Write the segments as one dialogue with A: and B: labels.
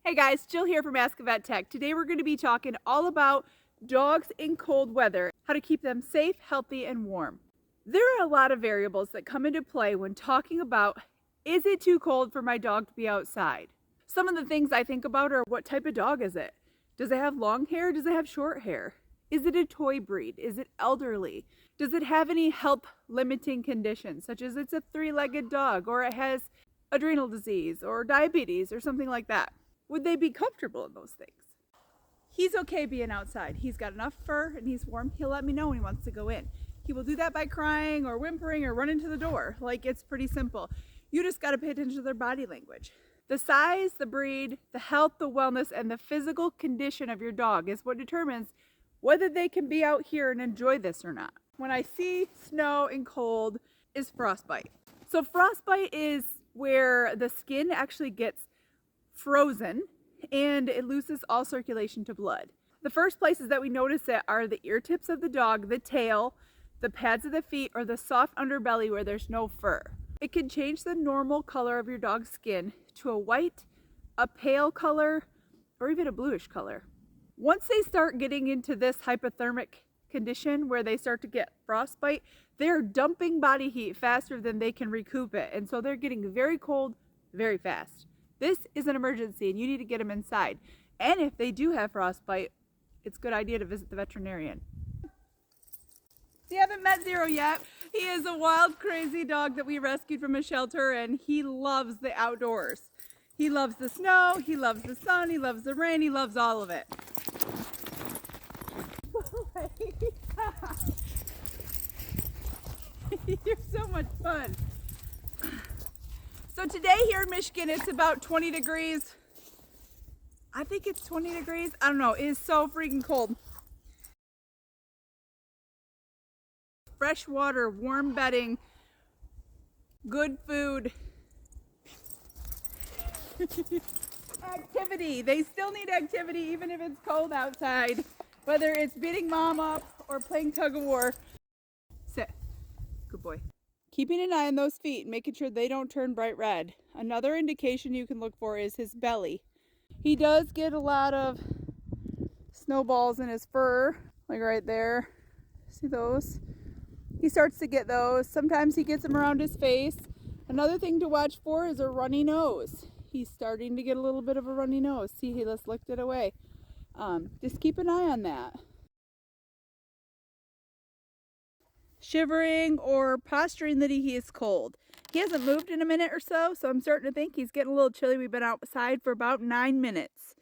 A: Hey guys, Jill here from Ask a Vet Tech. Today we're going to be talking all about dogs in cold weather, how to keep them safe, healthy, and warm. There are a lot of variables that come into play when talking about, is it too cold for my dog to be outside? Some of the things I think about are, what type of dog is it? Does it have long hair? Does it have short hair? Is it a toy breed? Is it elderly? Does it have any health limiting conditions, such as it's a three-legged dog, or it has adrenal disease or diabetes or something like that? Would they be comfortable in those things? He's okay being outside. He's got enough fur and he's warm. He'll let me know when he wants to go in. He will do that by crying or whimpering or running to the door. Like, it's pretty simple. You just got to pay attention to their body language. The size, the breed, the health, the wellness, and the physical condition of your dog is what determines whether they can be out here and enjoy this or not. When I see snow and cold is frostbite. So frostbite is where the skin actually gets frozen and it loses all circulation to blood. The first places that we notice it are the ear tips of the dog, the tail, the pads of the feet, or the soft underbelly where there's no fur. It can change the normal color of your dog's skin to a white, a pale color, or even a bluish color. Once they start getting into this hypothermic condition where they start to get frostbite, they're dumping body heat faster than they can recoup it, and so they're getting very cold very fast. This is an emergency and you need to get them inside. And if they do have frostbite, it's a good idea to visit the veterinarian. You haven't met Zero yet. He is a wild, crazy dog that we rescued from a shelter, and he loves the outdoors. He loves the snow, he loves the sun, he loves the rain, he loves all of it. You're so much fun. So today here in Michigan, it's about 20 degrees. I think it's 20 degrees. I don't know. It is so freaking cold. Fresh water, warm bedding, good food. Activity. They still need activity even if it's cold outside. Whether it's beating mom up or playing tug of war. Sit. Good boy. Keeping an eye on those feet, making sure they don't turn bright red. Another indication you can look for is his belly. He does get a lot of snowballs in his fur, like right there. See those? He starts to get those. Sometimes he gets them around his face. Another thing to watch for is a runny nose. He's starting to get a little bit of a runny nose. See, he just licked it away. Just keep an eye on that. Shivering or posturing that he is cold. He hasn't moved in a minute or so, so I'm starting to think he's getting a little chilly. We've been outside for about 9 minutes.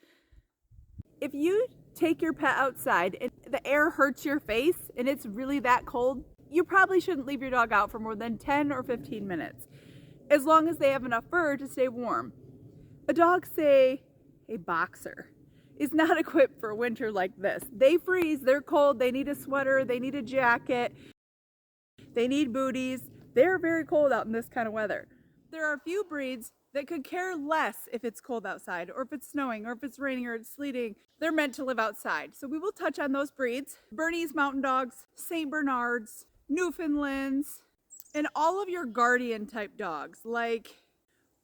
A: If you take your pet outside and the air hurts your face and it's really that cold, you probably shouldn't leave your dog out for more than 10 or 15 minutes, as long as they have enough fur to stay warm. A dog, say a boxer, is not equipped for winter like this. They freeze, they're cold, they need a sweater, they need a jacket. They need booties. They're very cold out in this kind of weather. There are a few breeds that could care less if it's cold outside, or if it's snowing, or if it's raining, or it's sleeting. They're meant to live outside. So we will touch on those breeds. Bernese Mountain Dogs, St. Bernards, Newfoundlands, and all of your guardian type dogs, like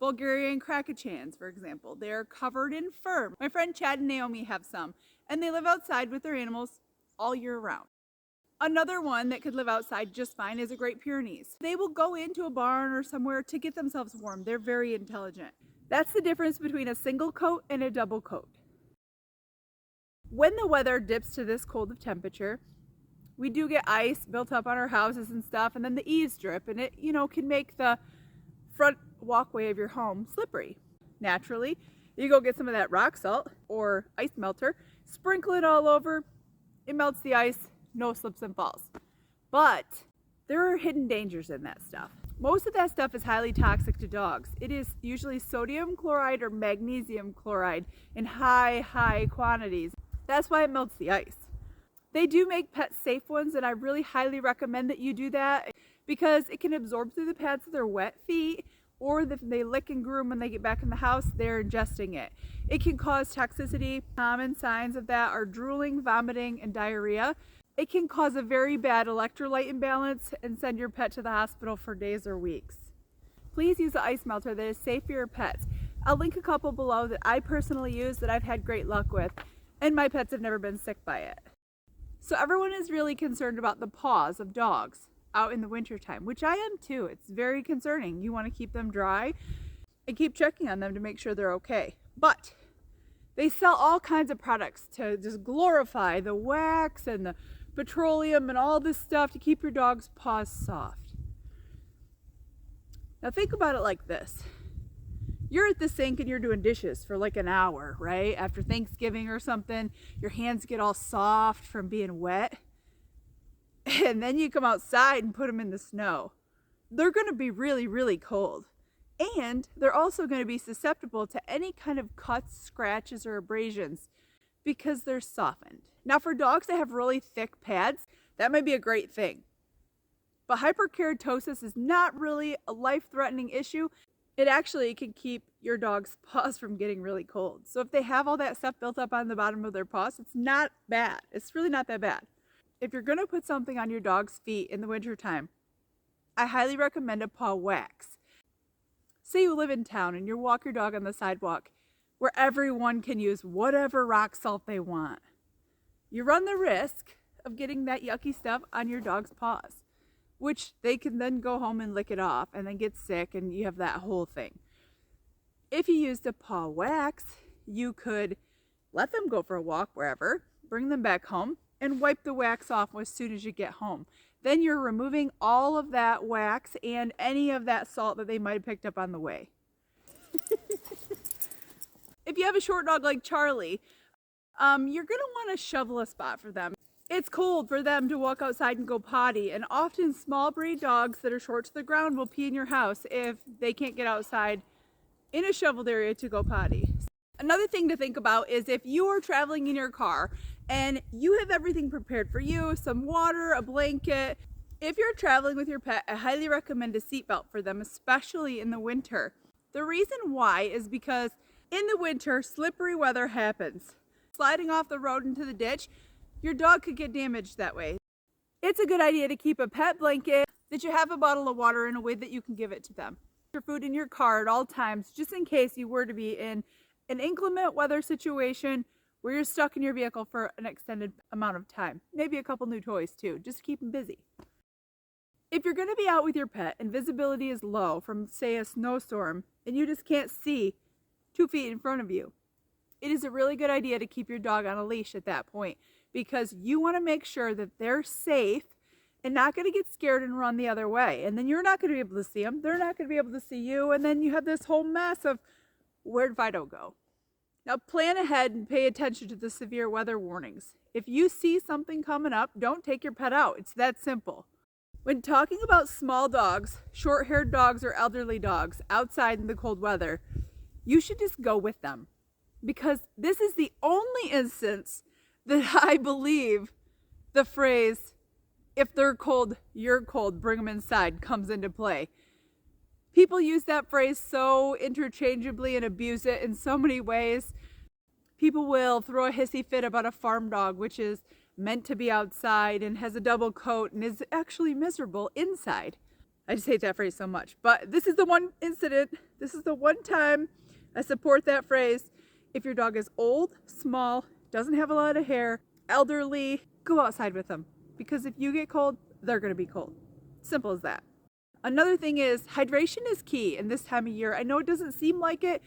A: Bulgarian Krakachans, for example. They're covered in fur. My friend Chad and Naomi have some, and they live outside with their animals all year round. Another one that could live outside just fine is a Great Pyrenees. They will go into a barn or somewhere to get themselves warm. They're very intelligent. That's the difference between a single coat and a double coat. When the weather dips to this cold of temperature, we do get ice built up on our houses and stuff, and then the eaves drip, and it, can make the front walkway of your home slippery. Naturally, you go get some of that rock salt or ice melter, sprinkle it all over, it melts the ice. No slips and falls. But there are hidden dangers in that stuff. Most of that stuff is highly toxic to dogs. It is usually sodium chloride or magnesium chloride in high quantities. That's why it melts the ice. They do make pet safe ones, and I really highly recommend that you do that, because it can absorb through the pads of their wet feet, or if they lick and groom when they get back in the house, they're ingesting it. It can cause toxicity. Common signs of that are drooling, vomiting, and diarrhea. It can cause a very bad electrolyte imbalance and send your pet to the hospital for days or weeks. Please use an ice melter that is safe for your pets. I'll link a couple below that I personally use that I've had great luck with, and my pets have never been sick by it. So everyone is really concerned about the paws of dogs out in the wintertime, which I am too. It's very concerning. You want to keep them dry and keep checking on them to make sure they're okay. But they sell all kinds of products to just glorify the wax and the petroleum and all this stuff to keep your dog's paws soft. Now think about it like this. You're at the sink and you're doing dishes for like an hour, right? After Thanksgiving or something, your hands get all soft from being wet. And then you come outside and put them in the snow. They're going to be really, really cold. And they're also going to be susceptible to any kind of cuts, scratches, or abrasions because they're softened. Now for dogs that have really thick pads, that might be a great thing. But hyperkeratosis is not really a life-threatening issue. It actually can keep your dog's paws from getting really cold. So if they have all that stuff built up on the bottom of their paws, it's not bad. It's really not that bad. If you're going to put something on your dog's feet in the wintertime, I highly recommend a paw wax. Say you live in town and you walk your dog on the sidewalk where everyone can use whatever rock salt they want. You run the risk of getting that yucky stuff on your dog's paws, which they can then go home and lick it off and then get sick, and you have that whole thing. If you used a paw wax, you could let them go for a walk wherever, bring them back home, and wipe the wax off as soon as you get home. Then you're removing all of that wax and any of that salt that they might have picked up on the way. If you have a short dog like Charlie, you're going to want to shovel a spot for them. It's cold for them to walk outside and go potty, and often small breed dogs that are short to the ground will pee in your house if they can't get outside in a shoveled area to go potty. Another thing to think about is if you are traveling in your car and you have everything prepared for you, some water, a blanket. If you're traveling with your pet, I highly recommend a seatbelt for them, especially in the winter. The reason why is because in the winter, slippery weather happens. Sliding off the road into the ditch, your dog could get damaged that way. It's a good idea to keep a pet blanket, that you have a bottle of water in a way that you can give it to them. Your food in your car at all times, just in case you were to be in an inclement weather situation where you're stuck in your vehicle for an extended amount of time. Maybe a couple new toys too, just to keep them busy. If you're going to be out with your pet and visibility is low from, say, a snowstorm, and you just can't see 2 feet in front of you, it is a really good idea to keep your dog on a leash at that point, because you want to make sure that they're safe and not going to get scared and run the other way. And then you're not going to be able to see them. They're not going to be able to see you. And then you have this whole mess of, where'd Fido go? Now plan ahead and pay attention to the severe weather warnings. If you see something coming up, don't take your pet out. It's that simple. When talking about small dogs, short-haired dogs, or elderly dogs outside in the cold weather, you should just go with them. Because this is the only instance that I believe the phrase, if they're cold, you're cold, bring them inside, comes into play. People use that phrase so interchangeably and abuse it in so many ways. People will throw a hissy fit about a farm dog, which is meant to be outside and has a double coat and is actually miserable inside. I just hate that phrase so much. But this is the one incident, this is the one time I support that phrase. If your dog is old, small, doesn't have a lot of hair, elderly, go outside with them. Because if you get cold, they're going to be cold. Simple as that. Another thing is hydration is key in this time of year. I know it doesn't seem like it.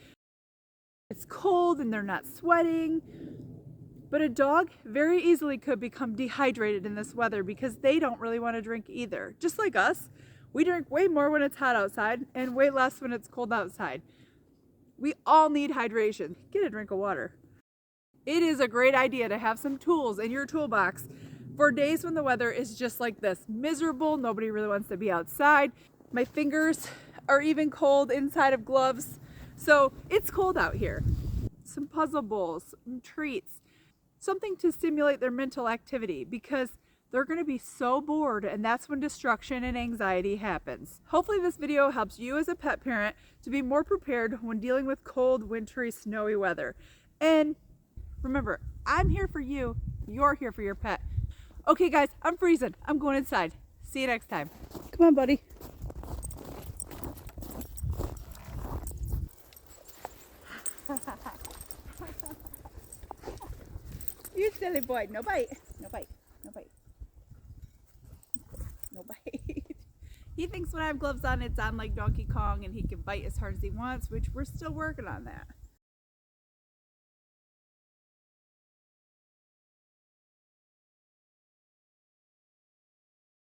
A: It's cold and they're not sweating. But a dog very easily could become dehydrated in this weather because they don't really want to drink either. Just like us, we drink way more when it's hot outside and way less when it's cold outside. We all need hydration. Get a drink of water. It is a great idea to have some tools in your toolbox for days when the weather is just like this, miserable, nobody really wants to be outside. My fingers are even cold inside of gloves. So it's cold out here. Some puzzle bowls, some treats, something to stimulate their mental activity because they're going to be so bored, and that's when destruction and anxiety happens. Hopefully this video helps you as a pet parent to be more prepared when dealing with cold, wintry, snowy weather. And remember, I'm here for you. You're here for your pet. Okay guys, I'm freezing. I'm going inside. See you next time. Come on, buddy. You silly boy. No bite. No bite. No bite. No bite. He thinks when I have gloves on, it's on like Donkey Kong and he can bite as hard as he wants, which we're still working on that.